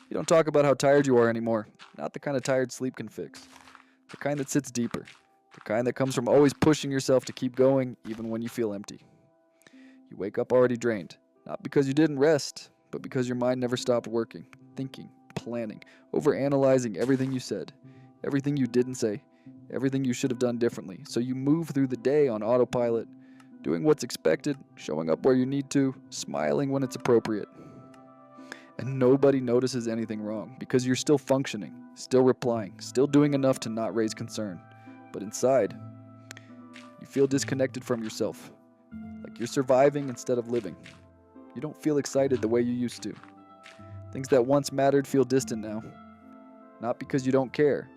You don't talk about how tired you are anymore. Not the kind of tired sleep can fix. The kind that sits deeper. The kind that comes from always pushing yourself to keep going even when you feel empty. You wake up already drained. Not because you didn't rest, but because your mind never stopped working, thinking, planning, overanalyzing everything you said, everything you didn't say, everything you should have done differently. So you move through the day on autopilot, doing what's expected, showing up where you need to, smiling when it's appropriate. And nobody notices anything wrong because you're still functioning, still replying, still doing enough to not raise concern. But inside, you feel disconnected from yourself, like you're surviving instead of living. You don't feel excited the way you used to. Things that once mattered feel distant now. Not because you don't care,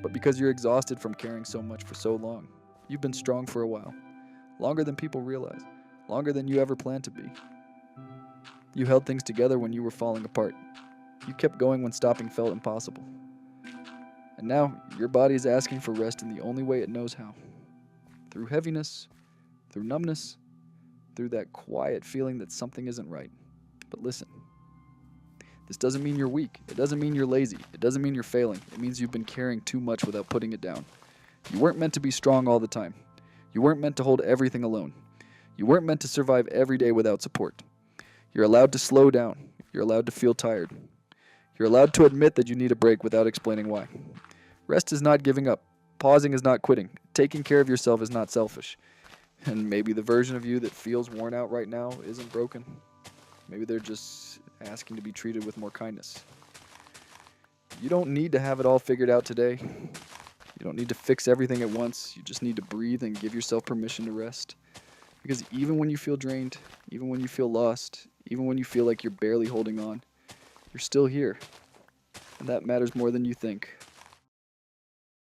but because you're exhausted from caring so much for so long. You've been strong for a while, longer than people realize, longer than you ever planned to be. You held things together when you were falling apart. You kept going when stopping felt impossible. And now, your body is asking for rest in the only way it knows how. Through heaviness, through numbness, through that quiet feeling that something isn't right. But listen, this doesn't mean you're weak. It doesn't mean you're lazy. It doesn't mean you're failing. It means you've been carrying too much without putting it down. You weren't meant to be strong all the time. You weren't meant to hold everything alone. You weren't meant to survive every day without support. You're allowed to slow down. You're allowed to feel tired. You're allowed to admit that you need a break without explaining why. Rest is not giving up. Pausing is not quitting. Taking care of yourself is not selfish. And maybe the version of you that feels worn out right now isn't broken. Maybe they're just asking to be treated with more kindness. You don't need to have it all figured out today. You don't need to fix everything at once. You just need to breathe and give yourself permission to rest. Because even when you feel drained, even when you feel lost, even when you feel like you're barely holding on, you're still here. And that matters more than you think.